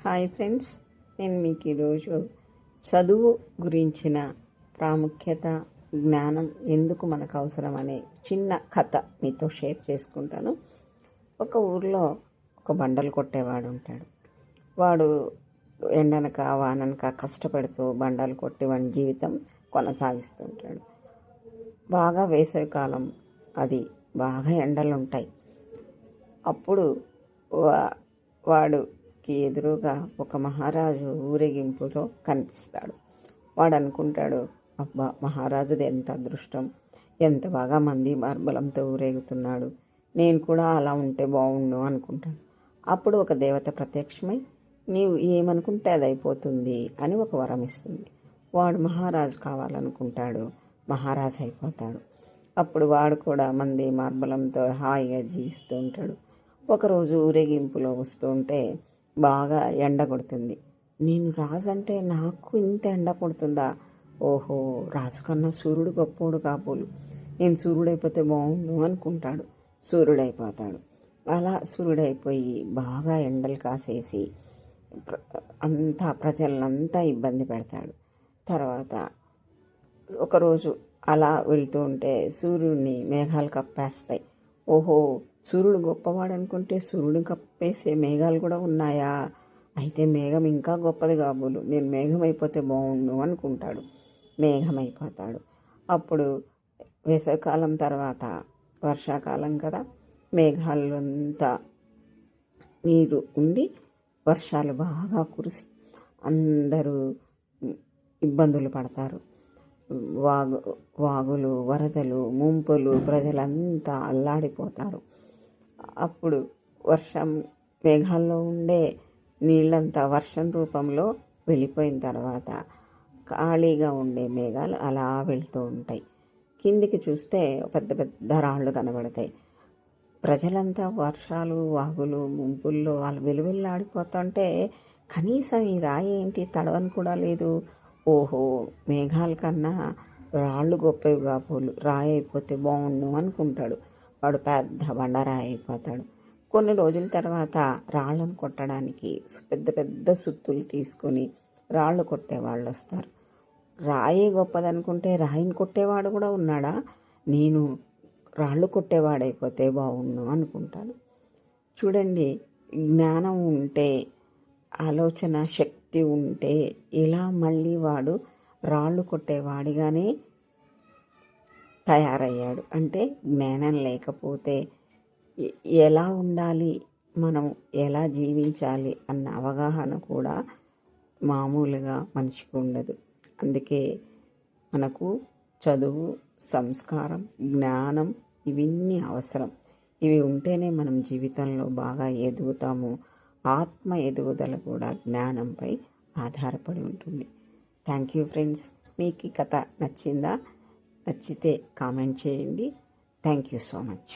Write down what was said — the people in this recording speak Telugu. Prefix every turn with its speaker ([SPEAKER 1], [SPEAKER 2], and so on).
[SPEAKER 1] హాయ్ ఫ్రెండ్స్, నేను మీకు ఈరోజు చదువు గురించిన ప్రాముఖ్యత, జ్ఞానం ఎందుకు మనకు అవసరం అనే చిన్న కథ మీతో షేర్ చేసుకుంటాను. ఒక ఊర్లో ఒక బండలు కొట్టేవాడు ఉంటాడు. వాడు ఎండనక వాననక కష్టపడుతూ బండలు కొట్టి వాడి జీవితం కొనసాగిస్తూ ఉంటాడు. బాగా వేసవికాలం, అది బాగా ఎండలు ఉంటాయి. అప్పుడు వాడుకి ఎదురుగా ఒక మహారాజు ఊరేగింపులో కనిపిస్తాడు. వాడు అనుకుంటాడు, అబ్బా, మహారాజుది ఎంత అదృష్టం, ఎంత బాగా మంది మార్బలంతో ఊరేగుతున్నాడు, నేను కూడా అలా ఉంటే బాగుండు అనుకుంటాడు. అప్పుడు ఒక దేవత ప్రత్యక్షమై, నీవు ఏమనుకుంటే అది అయిపోతుంది అని ఒక వరం ఇస్తుంది. వాడు మహారాజు కావాలనుకుంటాడు, మహారాజు అయిపోతాడు. అప్పుడు వాడు కూడా మంది మార్బలంతో హాయిగా జీవిస్తూ ఉంటాడు. ఒకరోజు ఊరేగింపులో వస్తూ ఉంటే బాగా ఎండ కొడుతుంది. నేను రాజు అంటే నాకు ఇంత ఎండ కొడుతుందా, ఓహో, రాజు కన్నా సూర్యుడు గొప్పోడు కాబోలు, నేను సూర్యుడైపోతే బాగుండు అనుకుంటాడు. సూర్యుడైపోతాడు. అలా సూర్యుడైపోయి బాగా ఎండలు కాసేసి ప్రజలంతా ఇబ్బంది పెడతాడు. తర్వాత ఒకరోజు అలా వెళ్తూ ఉంటే సూర్యుడిని మేఘాలు కప్పేస్తాయి. ఓహో, సూర్యుడు గొప్పవాడు అనుకుంటే సూర్యుడిని కప్పేసే మేఘాలు కూడా ఉన్నాయా, అయితే మేఘం ఇంకా గొప్పది కాబోలు, నేను మేఘం అయిపోతే బాగుండు అనుకుంటాడు. మేఘం అయిపోతాడు. అప్పుడు వేసవికాలం తర్వాత వర్షాకాలం కదా, మేఘాలు అంతా నీరు ఉండి వర్షాలు బాగా కురిసి అందరూ ఇబ్బందులు పడతారు. వాగులు, వరదలు, ముంపులు, ప్రజలంతా అల్లాడిపోతారు. అప్పుడు వర్షం మేఘాల్లో ఉండే నీళ్ళంతా వర్షం రూపంలో వెళ్ళిపోయిన తర్వాత ఖాళీగా ఉండే మేఘాలు అలా వెళ్తూ ఉంటాయి. కిందికి చూస్తే పెద్ద పెద్ద రాళ్ళు కనబడతాయి. ప్రజలంతా వర్షాలు, వాగులు, ముంపుల్లో వాళ్ళు వెలువెల్లాడిపోతుంటే కనీసం ఈ రాయి ఏంటి తడవని కూడా లేదు, ఓహో, మేఘాల కన్నా రాళ్ళు గొప్పవి కాబోలు, రాయి అయిపోతే బాగుండు అనుకుంటాడు. వాడు పెద్ద బండరాయి అయిపోతాడు. కొన్ని రోజుల తర్వాత రాళ్ళను కొట్టడానికి పెద్ద పెద్ద సుత్తులు తీసుకొని రాళ్ళు కొట్టేవాళ్ళు వస్తారు. రాయి గొప్పదనుకుంటే రాయిని కొట్టేవాడు కూడా ఉన్నాడా, నేను రాళ్ళు కొట్టేవాడైపోతే బాగుండు అనుకుంటాను. చూడండి, జ్ఞానం ఉంటే, ఆలోచన శక్తి ఉంటే ఇలా మళ్ళీ వాడు రాళ్ళు కొట్టేవాడిగానే తయారయ్యాడు. అంటే జ్ఞానం లేకపోతే ఎలా ఉండాలి, మనం ఎలా జీవించాలి అన్న అవగాహన కూడా మామూలుగా మనిషికి ఉండదు. అందుకే మనకు చదువు, సంస్కారం, జ్ఞానం ఇవన్నీ అవసరం. ఇవి ఉంటేనే మనం జీవితంలో బాగా ఎదుగుతాము. ఆత్మ ఎదుగుదల కూడా జ్ఞానంపై ఆధారపడి ఉంటుంది. Thank you friends. మీకు ఈ కథ నచ్చిందా? నచ్చితే కామెంట్ చేయండి. Thank you so much.